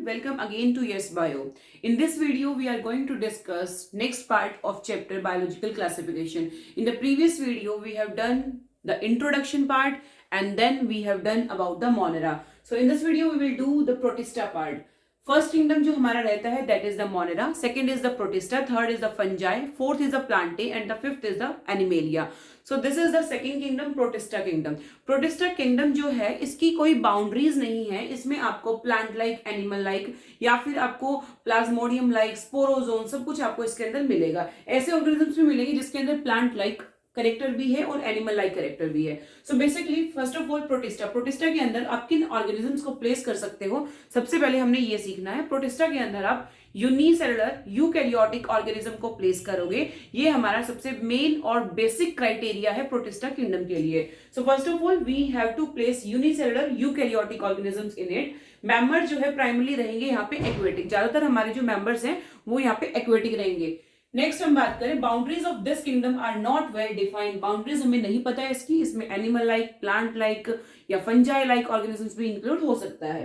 everyone, welcome again to Yes Bio. In this video, we are going to discuss next part of chapter biological classification. In the previous video, we have done the introduction part and then we have done about the Monera. So in this video, we will do the Protista part. First kingdom जो हमारा रहता है that is the Monera, second is the protista, third is the fungi, fourth is the Plantae and the fifth is the animalia. So this is the second kingdom protista kingdom. Protista kingdom जो है इसकी कोई boundaries नहीं है. इसमें आपको plant like, animal like या फिर आपको प्लाज्मोडियम लाइक, स्पोरोजोन सब कुछ आपको इसके अंदर मिलेगा. ऐसे ऑर्गेनिजम्स भी मिलेंगे जिसके अंदर प्लांट लाइक करेक्टर भी है और एनिमल लाइक करेक्टर भी है. So basically first of all protista के अंदर आप किन ऑर्गेनिजम्स को प्लेस कर सकते हो, सबसे पहले हमने ये सीखना है. प्रोटिस्टा के अंदर आप यूनिसेलुलर यूकैरियोटिक ऑर्गेनिज्म को प्लेस करोगे. ये हमारा सबसे मेन और बेसिक क्राइटेरिया है प्रोटिस्टा किंगडम के लिए. So first of all we have to place unicellular eukaryotic organisms in it. Member जो है प्राइमरली रहेंगे यहाँ पे एक्वेटिक. ज्यादातर हमारे जो मेंबर्स हैं वो यहाँ पे एक्वेटिक रहेंगे. नेक्स्ट हम बात करें boundaries of this kingdom are not well defined. Boundaries हमें नहीं पता है इसकी. इसमें एनिमल लाइक, प्लांट लाइक या फंजाई लाइक ऑर्गेनिजम्स भी इंक्लूड हो सकता है.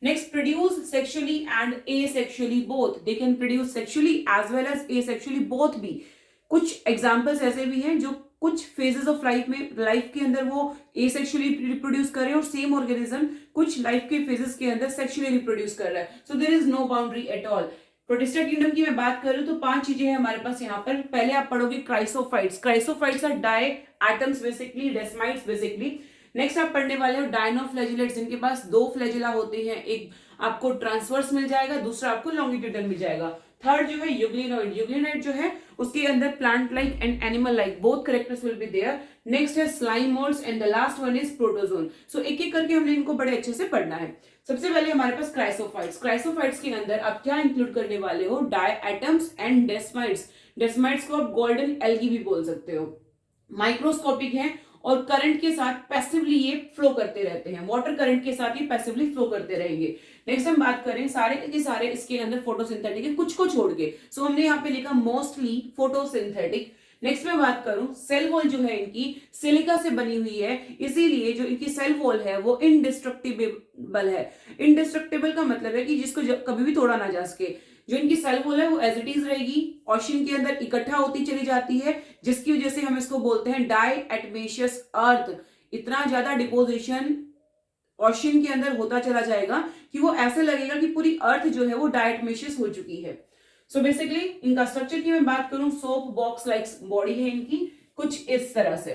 Next, produce sexually and asexually both. They can produce sexually as well as asexually both भी. कुछ एग्जांपल्स ऐसे भी हैं जो कुछ फेजेस ऑफ लाइफ के अंदर वो एसेक्सुअली रिप्रोड्यूस कर रहे हैं और सेम ऑर्गेनिज्म कुछ लाइफ के फेजेस के अंदर सेक्सुअली रिप्रोड्यूस कर रहा है. So there is no boundary at all. Protista kingdom की मैं बात करूं तो 5 चीजें हैं हमारे पास यहाँ पर. पहले आप पढ़ोगे chrysophytes. Chrysophytes are diatoms basically, desmids basically. Next आप पढ़ने वाले हो डायनोफ्लैजिलेट्स, जिनके पास 2 फ्लैजिला होते हैं. एक आपको ट्रांसवर्स मिल जाएगा, दूसरा आपको लॉन्गिट्यूडल मिल जाएगा. थर्ड जो है यूग्लिनॉइड. यूग्लिनॉइड जो है उसके अंदर plant like and animal like both characters will be there. Next है slime moulds and the last one is protozoan. So एक एक करके हमने इनको बड़े अच्छे से पढ़ना है. सबसे पहले हमारे पास क्राइसोफाइट्स. क्राइसोफाइट्स के अंदर आप क्या इंक्लूड करने वाले हो? Diatoms and desmids. Desmids को आप गोल्डन एल्गी भी बोल सकते हो. माइक्रोस्कोपिक है और करंट के साथ पैसिवली ये फ्लो करते रहते हैं. वाटर करंट के साथ ये पैसिवली फ्लो करते रहेंगे. नेक्स्ट हम बात करें सारे के सारे इसके अंदर फोटोसिंथेटिक है, कुछ को छोड़ के. सो हमने यहाँ पे लिखा मोस्टली फोटोसिंथेटिक. नेक्स्ट मैं बात करूं सेल वॉल जो है इनकी सिलिका से बनी हुई है, इसीलिए जो इनकी सेल वॉल है वो इनडिस्ट्रक्टिबल है. इनडिस्ट्रक्टिबल का मतलब है कि जिसको कभी भी तोड़ा ना जा सके. जो इनकी सेल वॉल है वो एज इट इज रहेगी, ओशन के अंदर इकट्ठा होती चली जाती है, जिसकी वजह से हम इसको बोलते हैं डाई एटमेशियस अर्थ. इतना ज्यादा डिपोजिशन ओशन के अंदर होता चला जाएगा कि वो ऐसे लगेगा कि पूरी अर्थ जो है वो डायटमेशियस हो चुकी है. सो बेसिकली इनका स्ट्रक्चर की मैं बात करूं, सोप बॉक्स लाइक बॉडी है इनकी कुछ इस तरह से.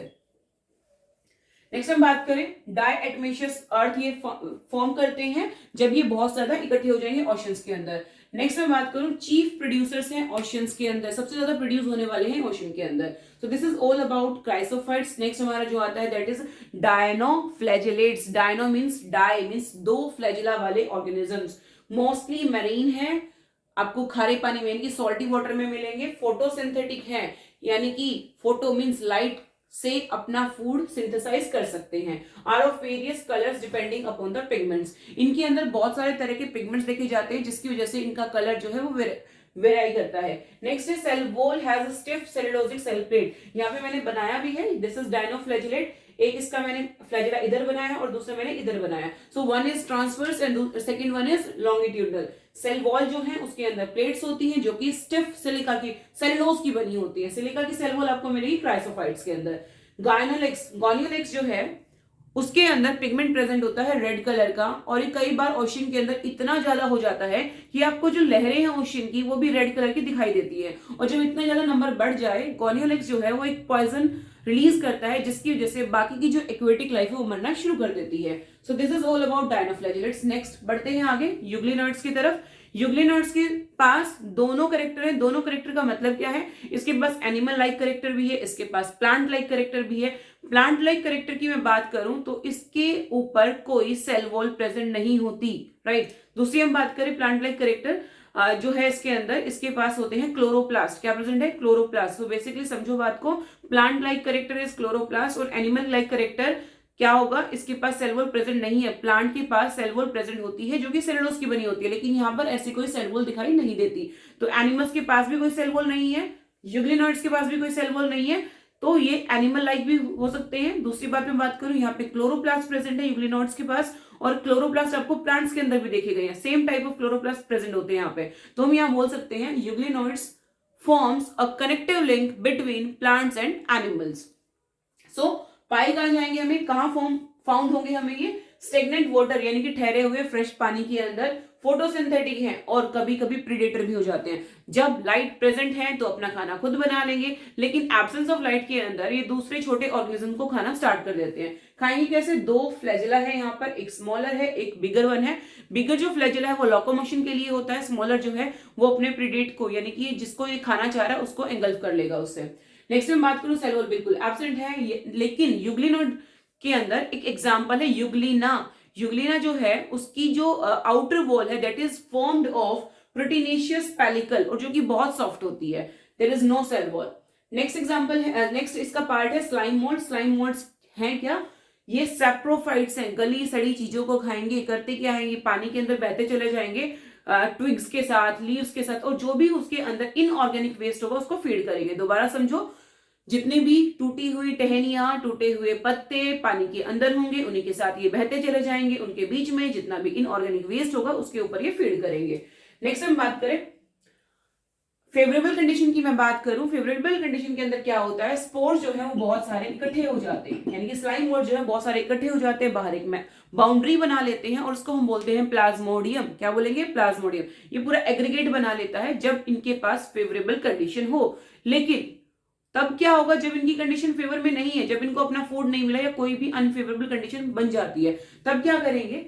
नेक्स्ट हम बात करें डायटमेशियस अर्थ ये फॉर्म करते हैं जब ये बहुत ज्यादा इकट्ठे हो जाएंगे ओशंस के अंदर. नेक्स्ट मैं बात करूं चीफ प्रोड्यूसर्स हैं ओशंस के अंदर, सबसे ज्यादा प्रोड्यूस होने वाले हैं ओशन के अंदर. So this is all about chrysophytes. Next हमारा जो आता है that is dinoflagellates. Dino means di means 2 flagella वाले ऑर्गेनिजम्स. मोस्टली मरीन है, आपको खारे पानी में यानी कि सॉल्टी वाटर में मिलेंगे. फोटोसिंथेटिक है यानी कि फोटो मींस लाइट से अपना फूड सिंथेसाइज कर सकते हैं. Are of various colours depending upon the pigments. इनके अंदर बहुत सारे तरह के पिगमेंट्स देखे जाते हैं जिसकी वजह से इनका कलर जो है वो वेराई करता है. नेक्स्ट है cell wall has a stiff cellulosic cell plate. यहाँ पे मैंने बनाया भी है, दिस इज डायनोफ्लैजिलेट. एक इसका मैंने फ्लैजिला इधर बनाया और दूसरा मैंने इधर बनाया. So one is transverse and second one is longitudinal. Cell wall जो है उसके अंदर प्लेट्स होती हैं जो कि स्टिफ सिलिका की सेलुलोज की बनी होती है. सिलिका की सेल वॉल आपको मिलेगी क्राइसोफाइट्स के अंदर. गोनियोलेक्स जो है उसके अंदर पिगमेंट प्रेजेंट होता है रेड कलर का, और ये कई बार ओशन के अंदर इतना ज्यादा हो जाता है कि आपको जो लहरें हैं ओशन की वो भी रेड कलर की दिखाई देती है. और जब इतना ज्यादा नंबर बढ़ जाए गोनियोलेक्स जो है वो एक पॉइजन रिलीज करता है जिसकी वजह से बाकी की जो एक्वेटिक लाइफ है वो मरना शुरू कर देती है. सो this is all about dinoflagellates. Next बढ़ते हैं आगे यूग्लिनॉइड्स की तरफ. यूग्लिनॉइड्स के पास दोनों करेक्टर है. दोनों करेक्टर का मतलब क्या है? इसके पास एनिमल लाइक करेक्टर भी है, इसके पास प्लांट लाइक करेक्टर भी है. प्लांट लाइक करेक्टर की मैं बात करूं तो इसके ऊपर कोई सेल वॉल प्रेजेंट नहीं होती, राइट. दूसरी हम बात करें प्लांट लाइक करेक्टर जो है इसके अंदर इसके पास होते हैं क्लोरोप्लास्ट. क्या प्रेजेंट है? क्लोरोप्लास्ट. तो बेसिकली समझो बात को, plant like character is chloroplast और एनिमल लाइक करेक्टर क्या होगा? इसके पास सेल वॉल प्रेजेंट नहीं है. प्लांट के पास सेल वॉल प्रेजेंट होती है जो कि सेलुलोज की बनी होती है, लेकिन यहाँ पर ऐसी कोई सेल वॉल दिखाई नहीं देती. तो एनिमल्स के पास भी कोई सेल वॉल नहीं है, यूग्लिनॉइड्स के पास भी कोई सेल वॉल नहीं है, तो ये एनिमल लाइक भी हो सकते हैं. दूसरी बात मैं बात करूं, यहाँ पे क्लोरोप्लास्ट प्रेजेंट है यूग्लिनॉइड्स के पास और क्लोरोप्लास्ट आपको प्लांट्स के अंदर भी देखे गए हैं, same type of chloroplast present होते हैं यहाँ पे। तो हम यहाँ बोल सकते हैं euglenoids forms a connective link between plants and animals. So पाए कहाँ जाएंगे हमें, कहाँ फॉर्म फाउंड होंगे हमें ये, स्टेगनेंट वाटर यानी कि ठहरे हुए फ्रेश पानी के अंदर, फोटोसिंथेटिक हैं और कभी कभी प्रीडेटर भी हो जाते हैं। जब लाइट प्रेजेंट है तो अपना खाना खुद बना लेंगे, लेकिन एब्सेंस ऑफ लाइट के अंदर ये दूसरे छोटे ऑर्गेनिज्म को खाना स्टार्ट कर देते हैं। खाएंगे कैसे, दो फ्लैजिला है यहाँ पर, एक स्मॉलर है एक बिगर वन है। बिगर जो फ्लैजिला है वो लोकोमोशन के लिए होता है, स्मॉलर जो है वो अपने प्रीडेट को यानी कि जिसको ये खाना चाह रहा है उसको एंगल्फ कर लेगा उससे। नेक्स्ट में बात करूं, सेल वॉल बिल्कुल एब्सेंट है, लेकिन यूग्लिनोड के अंदर एक एग्जांपल है यूग्लिना। यूग्लिना जो है उसकी जो आउटर वॉल है that is formed of proteinaceous pellicle और जो कि बहुत सॉफ्ट होती है, there is no cell wall. Next example है, नेक्स्ट इसका पार्ट है स्लाइम मोल्ड। स्लाइम मोल्ड्स हैं क्या, ये सैप्रोफाइट्स हैं, गली सड़ी चीजों को खाएंगे, करते क्या है ये पानी के अंदर बहते चले जाएंगे ट्विग्स के साथ, लीव्स के साथ, और जो भी उसके अंदर इनऑर्गेनिक वेस्ट होगा उसको फीड करेंगे। दोबारा समझो, जितनी भी टूटी हुई टहनियां, टूटे हुए पत्ते पानी के अंदर होंगे, उन्हीं के साथ ये बहते चले जाएंगे, उनके बीच में जितना भी इनऑर्गेनिक वेस्ट होगा उसके ऊपर ये फीड करेंगे। नेक्स्ट हम बात करें फेवरेबल कंडीशन की, मैं बात करूं फेवरेबल कंडीशन के अंदर क्या होता है, स्पोर्स जो है वो बहुत सारे इकट्ठे हो जाते हैं, यानी कि स्लाइम मोल्ड जो है बहुत सारे इकट्ठे हो जाते हैं, बाहर एक में बाउंड्री बना लेते हैं और उसको हम बोलते हैं प्लाज्मोडियम। क्या बोलेंगे, प्लाज्मोडियम। ये पूरा एग्रीगेट बना लेता है जब इनके पास फेवरेबल कंडीशन हो। लेकिन तब क्या होगा जब इनकी कंडीशन फेवर में नहीं है, जब इनको अपना फूड नहीं मिला या कोई भी अनफेवरेबल कंडीशन बन जाती है, तब क्या करेंगे,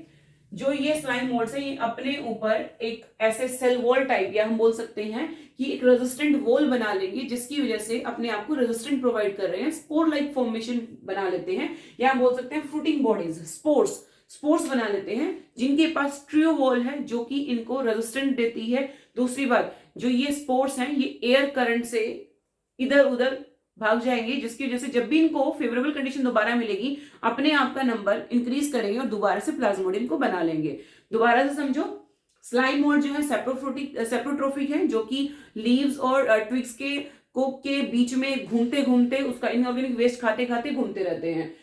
जो ये स्लाइम मोल्ड्स है ये अपने ऊपर एक ऐसे सेल वॉल टाइप या हम बोल सकते हैं कि एक रेजिस्टेंट वॉल बना लेंगे, जिसकी वजह से अपने आप को रेजिस्टेंट प्रोवाइड कर रहे हैं, स्पोर लाइक फॉर्मेशन बना लेते हैं, या हम बोल सकते हैं फ्रूटिंग बॉडीज, स्पोर्स बना लेते हैं जिनके पास ट्रियो वॉल है जो कि इनको रेजिस्टेंट देती है। दूसरी बात, जो ये स्पोर्स हैं ये एयर करंट से इधर उधर भाग जाएंगे, जिसकी वजह से जब भी इनको फेवरेबल कंडीशन दोबारा मिलेगी अपने आप का नंबर इंक्रीज करेंगे और दोबारा से प्लाज्मोडियम को बना लेंगे। दोबारा से समझो, स्लाइम मोल्ड जो है सेप्रोट्रोफिक है, जो कि लीव्स और ट्विग्स के बीच में घूमते घूमते उसका इनऑर्गेनिक वेस्ट खाते खाते घूमते रहते हैं।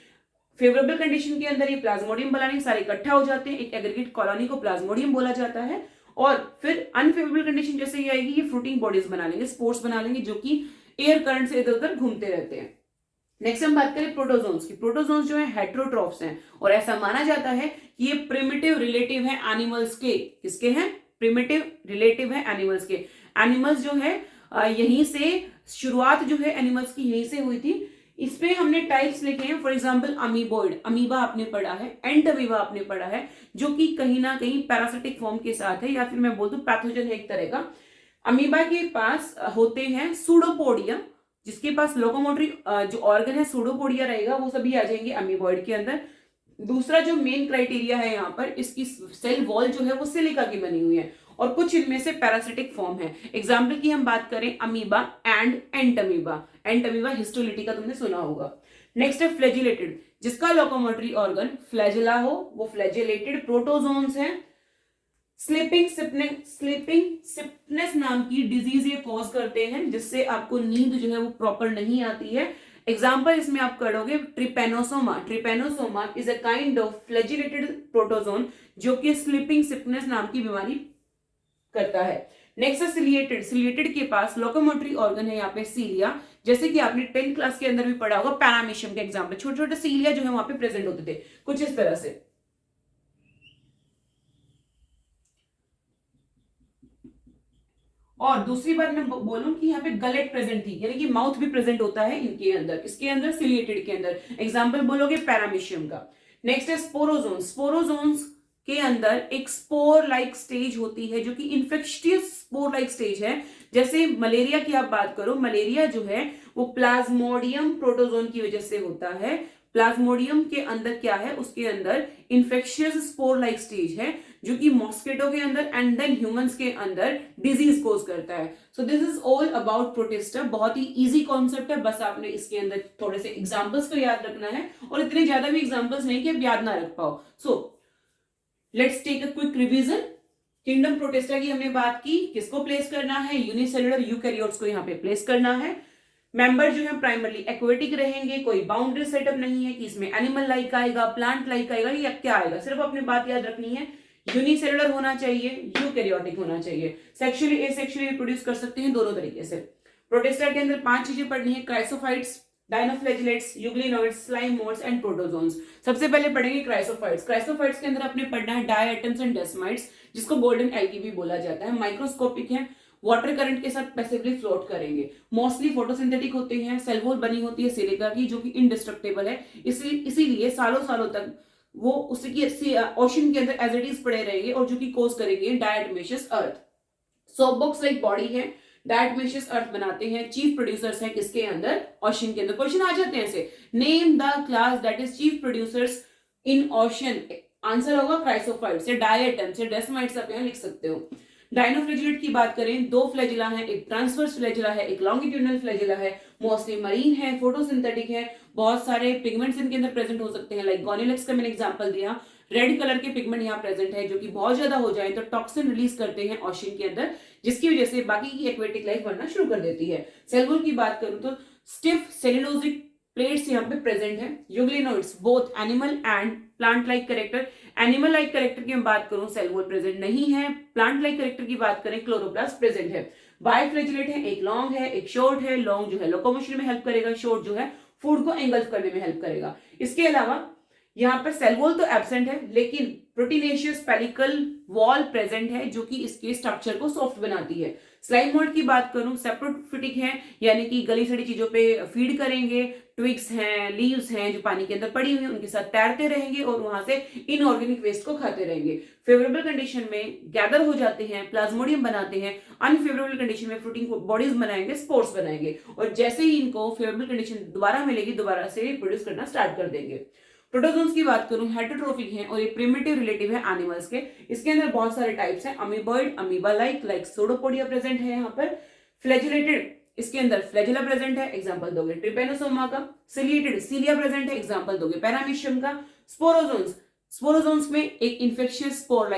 फेवरेबल कंडीशन के अंदर ये प्लाज्मोडियम बनाने सारे इकट्ठा हो जाते हैं, एक एग्रीगेट कॉलोनी को प्लाज्मोडियम बोला जाता है। और फिर अनफेवरेबल कंडीशन जैसे ये आएगी, ये फ्रूटिंग बॉडीज बना लेंगे, स्पोर्स बना लेंगे जो कि एयर करंट से इधर उधर घूमते रहते हैं। नेक्स्ट हम बात करें प्रोटोजोन्स की। प्रोटोजोन्स जो है हेट्रोट्रॉफ्स हैं और ऐसा माना जाता है कि ये प्रिमिटिव रिलेटिव है एनिमल्स के। किसके हैं, प्रिमिटिव रिलेटिव है एनिमल्स के। एनिमल्स जो है यहीं से शुरुआत जो है एनिमल्स की यहीं से हुई थी। इसमें हमने टाइप्स लिखे हैं, फॉर एग्जांपल अमीबॉइड, अमीबा आपने पढ़ा है, एंटअमीबा आपने पढ़ा है, जो कि कहीं ना कहीं पैरासिटिक फॉर्म के साथ है, या फिर मैं बोल दूं पैथोजन है एक तरह का। अमीबा के पास होते हैं सूडोपोडियम, जिसके पास लोकोमोटरी जो ऑर्गन है सूडोपोडिया रहेगा, वो सभी आ जाएंगे अमीबॉइड के अंदर। दूसरा जो मेन क्राइटेरिया है यहाँ पर, इसकी सेल वॉल जो है वो सिलिका की बनी हुई है और कुछ इनमें से पैरासिटिक फॉर्म है। एग्जाम्पल की हम बात करें amoeba and Entamoeba. Entamoeba histolytica तुमने सुना होगा। नेक्स्ट है फ्लैजिलेटेड, जिसका लोकोमोटरी ऑर्गन फ्लैजिला हो, वो फ्लैजिलेटेड प्रोटोजोन्स हैं। स्लीपिंग सिकनेस नाम की डिजीज ये कॉज करते हैं, जिससे आपको नींद जो है वो प्रॉपर नहीं आती है। एग्जाम्पल इसमें आप करोगे Trypanosoma. Trypanosoma is a kind of flagellated protozoan जो कि स्लीपिंग सिकनेस नाम की बीमारी करता है। नेक्स्ट है सिलिएटेड। सिलिएटेड के पास लोकोमोटरी ऑर्गन है यहाँ पे सीलिया, जैसे कि आपने 10th क्लास के अंदर भी पढ़ा होगा पैरामीशियम के एग्जाम्पल, छोटे छोटे सीलिया जो है वहां पे प्रेजेंट होते थे कुछ इस तरह से। और दूसरी बात मैं बोलूं कि यहाँ पे गलेट प्रेजेंट थी, यानी कि माउथ भी प्रेजेंट होता है इनके अंदर, इसके अंदर सिलिएटेड के अंदर। एग्जाम्पल बोलोगे पैरामीशियम का। नेक्स्ट है स्पोरोजोन। स्पोरोजोन्स के अंदर एक स्पोर लाइक स्टेज होती है जो कि इन्फेक्शियस स्पोर लाइक स्टेज है। जैसे मलेरिया की आप बात करो, मलेरिया जो है वो प्लाज्मोडियम प्रोटोजोन की वजह से होता है। प्लाज्मोडियम के अंदर क्या है, उसके अंदर इन्फेक्शियस स्पोर लाइक स्टेज है जो कि मॉस्किटो के अंदर एंड देन ह्यूमंस के अंदर डिजीज कोज करता है। सो this is all about protista. बहुत ही इजी कॉन्सेप्ट है, बस आपने इसके अंदर थोड़े से एग्जांपल्स को याद रखना है और इतने ज्यादा भी एग्जांपल्स नहीं कि आप याद ना रख पाओ। So let's take a quick revision. Kingdom Protista की हमने बात की, किसको प्लेस करना है, यूनिसेलुलर यूकैरियोट्स को यहाँ पे प्लेस करना है। मेंबर जो है प्राइमरली एक्वेटिक रहेंगे, कोई बाउंड्री सेटअप नहीं है कि इसमें एनिमल लाइक आएगा, प्लांट लाइक आएगा या क्या आएगा, सिर्फ अपनी बात याद रखनी है यूनिसेलुलर होना चाहिए, यूकैरियोटिक होना चाहिए, सेक्सुअली एसेक्सुअली रिप्रोड्यूस कर सकते हैं दोनों तरीके से। प्रोटिस्टा के अंदर 5 चीजें पढ़नी है, chrysophytes, dinoflagellates, euglenoids, slime modes and protozoans. सबसे पहले पढ़ेंगे क्राइसोफाइट्स। क्राइसोफाइट्स के अंदर आपने पढ़ना है डायएटम्स एंड डेस्माइट्स, जिसको गोल्डन एल्गी भी बोला जाता है, माइक्रोस्कोपिक है, वाटर करंट के साथ पैसिवली फ्लोट करेंगे, मोस्टली फोटोसिंथेटिक होते हैं, सेल वॉल बनी होती है सिलिका की जो कि इंडिस्ट्रक्टेबल है, इसीलिए सालों सालों तक वो उसकी ओशन के अंदर एज इट इज पड़े रहेंगे और जो कि कोज करेंगे डायटमेशियस अर्थ। सोप बॉक्स लाइक बॉडी है, डायटमेशियस अर्थ बनाते हैं, चीफ प्रोड्यूसर्स हैं किसके अंदर, ओशन के अंदर। क्वेश्चन आ जाते हैं ऐसे, name the class that is chief producers in ocean, answer होगा क्राइसोफाइट्स या डायटम्स या डेस्माइट्स, आप यहां लिख सकते हो। डायनोफ्लैजिलेट की बात करें, 2 फ्लैजिला है, एक ट्रांसवर्स फ्लैजिला है, एक लॉन्गिट्यूडनल फ्लैजिला है, मोस्टली मरीन है, फोटोसिंथेटिक है, बहुत सारे पिगमेंट्स इनके अंदर प्रेजेंट हो सकते हैं, लाइक गोनिलेक्स का मैंने एग्जांपल दिया, रेड कलर के पिगमेंट यहाँ प्रेजेंट है जो कि बहुत ज्यादा हो जाए तो टॉक्सिन रिलीज करते हैं ओशन के अंदर, जिसकी वजह से बाकी की एक्वेटिक लाइफ बनना शुरू कर देती है। सेल वॉल की बात करूं तो स्टिफ सेल्यूलोजिक प्लेट्स यहाँ पे प्रेजेंट है, euglenoids both animal and plant like character. Animal like character की मैं बात करूं सेल वॉल प्रेजेंट नहीं है, प्लांट लाइक कैरेक्टर की बात करें क्लोरोप्लास्ट प्रेजेंट है। बाइफ्लैजिलेट है, एक लॉन्ग है एक शॉर्ट है, लॉन्ग जो है लोकोमोशन में हेल्प करेगा, शॉर्ट जो है फूड को एंगल्फ करने में हेल्प करेगा। इसके अलावा यहाँ पर सेल वॉल तो एब्सेंट है लेकिन प्रोटीनेशियस पेलिकल वॉल प्रेजेंट है जो कि इसके स्ट्रक्चर को सॉफ्ट बनाती है। स्लाइम मोल्ड की बात करूं सेप्रोफिटिक है, यानी कि गली सड़ी चीजों पे फीड करेंगे, ट्विग्स हैं, लीव्स हैं जो पानी के अंदर पड़ी हुई उनके साथ तैरते रहेंगे और वहां से इनऑर्गेनिक वेस्ट को खाते रहेंगे। फेवरेबल कंडीशन में गैदर हो जाते हैं, प्लाज्मोडियम बनाते हैं, अनफेवरेबल कंडीशन में फ्रूटिंग बॉडीज बनाएंगे, स्पोर्स बनाएंगे, और जैसे ही इनको फेवरेबल कंडीशन दोबारा मिलेगी दोबारा से रिप्रोड्यूस करना स्टार्ट कर देंगे। प्रोटोजोन्स की बात करूं हेटेरोट्रोफिक हैं और ये प्रिमिटिव रिलेटिव है एनिमल्स के। इसके अंदर बहुत सारे टाइप्स हैं, amoeboid, amoeba like pseudopodia present है यहाँ पर। फ्लैजिलेटेड, इसके अंदर फ्लैजिला प्रेजेंट है, एग्जांपल दोगे ट्रिपेनोसोमा का। सिलिएटेड, सिलिया प्रेजेंट है, एग्जांपल दोगे पैरामीशियम का। स्पोरोजोन्स, स्पोरोजोन्स में एक इन्फेक्शियस स्पोर